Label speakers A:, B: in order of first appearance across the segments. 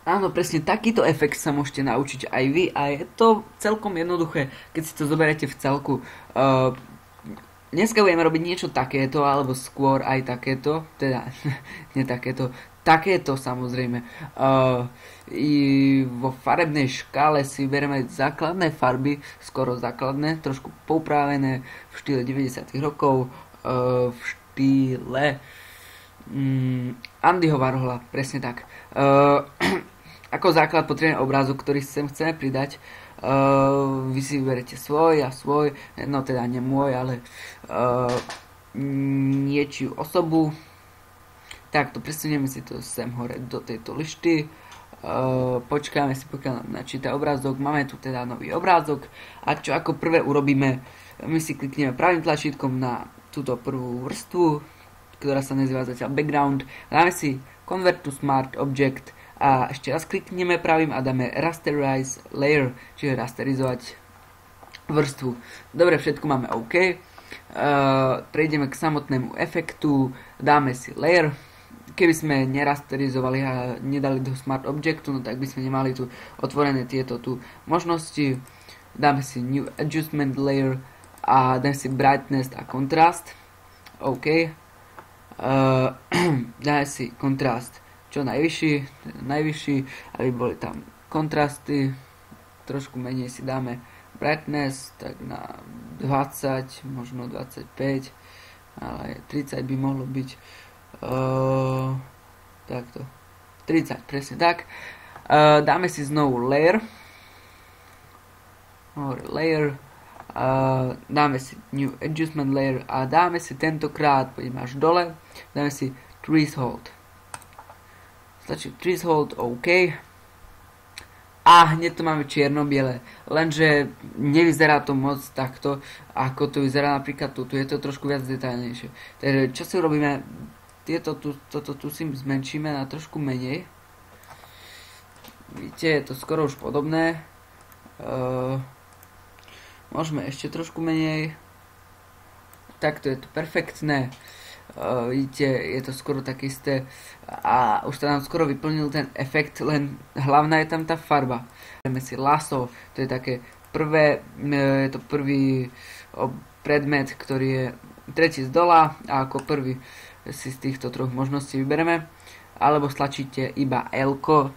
A: Áno, presne takýto efekt sa môžete naučiť aj vy a je to celkom jednoduché, keď si to zoberete v celku. Dneska budeme robiť niečo takéto, alebo skôr aj takéto, teda nie takéto, takéto samozrejme. I vo farebnej škále si bereme základné farby, skoro základné, trošku poupravené v štýle 90 rokov, v štýle Andyho Warhola, presne tak. Ako základ potrebujeme obrázok, ktorý sem chceme pridať. Vy si vyberete svoj a svoj, no teda nie môj, ale niečiu osobu. Takto presunieme si to sem hore do tejto lišty. Počkáme si, pokiaľ nám načíta obrázok. Máme tu teda nový obrázok. A čo ako prvé urobíme, my si klikneme pravým tlačítkom na túto prvú vrstvu, ktorá sa nazýva zatiaľ background. Dáme si convert to smart object a ešte raz klikneme pravým a dáme rasterize layer, čiže rasterizovať vrstvu. Dobre, všetko máme OK. Prejdeme k samotnému efektu, dáme si layer. Keby sme nerasterizovali a nedali do smart objectu, no tak by sme nemali tu otvorené tieto tu možnosti. Dáme si new adjustment layer a dáme si brightness a kontrast. OK. Dáme si kontrast čo najvyšší, aby boli tam kontrasty. Trošku menej si dáme brightness, tak na 20, možno 25, ale 30 by mohlo byť. Takto. 30, presne tak. Dáme si znovu layer. Dáme si new adjustment layer a dáme si tentokrát, pôjdeme až dole, dáme si threshold. Stačí threshold, OK. A hneď to máme čierno-biele, lenže nevyzerá to moc takto, ako to vyzerá napríklad tu. Tu je to trošku viac detailnejšie. Takže čo si urobíme, toto tu si zmenšíme na trošku menej. Vidíte, je to skoro už podobné. Môžeme ešte trošku menej. Takto je to perfektné. Vidíte, je to skoro tak isté a už sa nám skoro vyplnil ten efekt, len hlavná je tam tá farba. Dáme si lasso, to je také prvé, je to prvý predmet, ktorý je tretí z dola a ako prvý si z týchto troch možností vybereme, alebo stlačíte iba L-ko.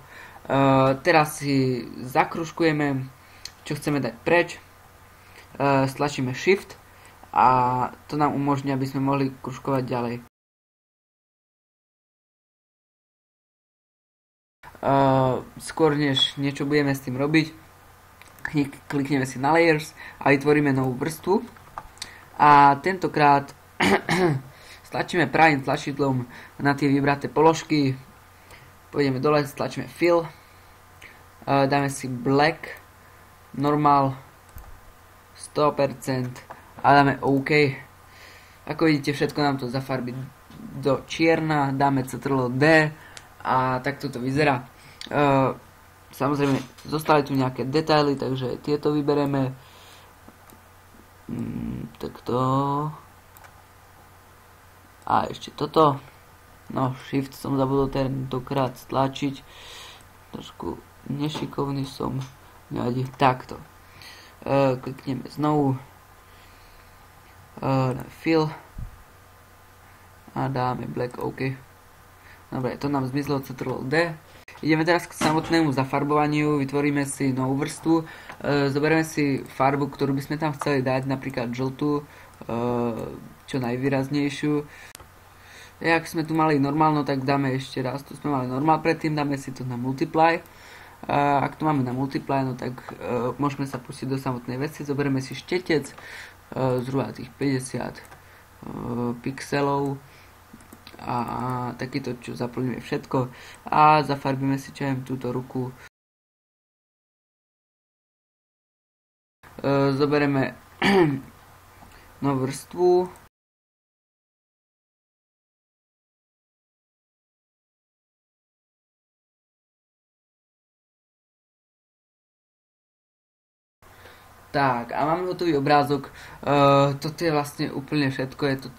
A: Teraz si zakružkujeme, čo chceme dať preč, stlačíme Shift a to nám umožní, aby sme mohli kružkovať ďalej. Skôr než niečo budeme s tým robiť, klikneme si na Layers a vytvoríme novú vrstvu. A tentokrát stlačíme pravým tlačidlom na tie vybraté položky. Pôjdeme dole, stlačíme Fill. Dáme si Black, Normal, 100%. A dáme OK. Ako vidíte, všetko nám to zafarbí do čierna, dáme Ctrl D a takto to vyzerá. Samozrejme, zostali tu nejaké detaily, takže tieto vybereme. Takto. A ešte toto. No, Shift som zabudol tentokrát stlačiť. Trošku nešikovný som. Nevadí. Takto. Klikneme znovu. Fill a dáme Black OK. Dobre, to nám zmizlo Ctrl D. Ideme teraz k samotnému zafarbovaniu, vytvoríme si novú vrstvu, zoberieme si farbu, ktorú by sme tam chceli dať, napríklad žltú, čo najvýraznejšiu. Jak sme tu mali normálno, tak dáme ešte raz, tu sme mali normál predtým, dáme si to na multiply. Ak to máme na multiply, no tak môžeme sa pustiť do samotnej veci, zoberieme si štetec, zhruba tých 50 pixelov a takýto, čo zaplníme všetko a zafarbíme si túto ruku. Zoberieme novú vrstvu. Tak, a máme hotový obrázok. Toto je vlastne úplne všetko, je to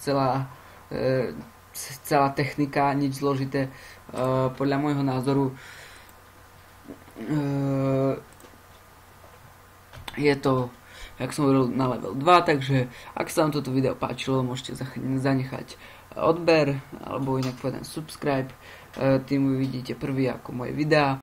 A: celá technika, nič zložité. Podľa môjho názoru Je to, jak som hovoril, na level 2, takže ak sa vám toto video páčilo, môžete zanechať odber, alebo inak povedať subscribe, tým uvidíte prvý ako moje videá.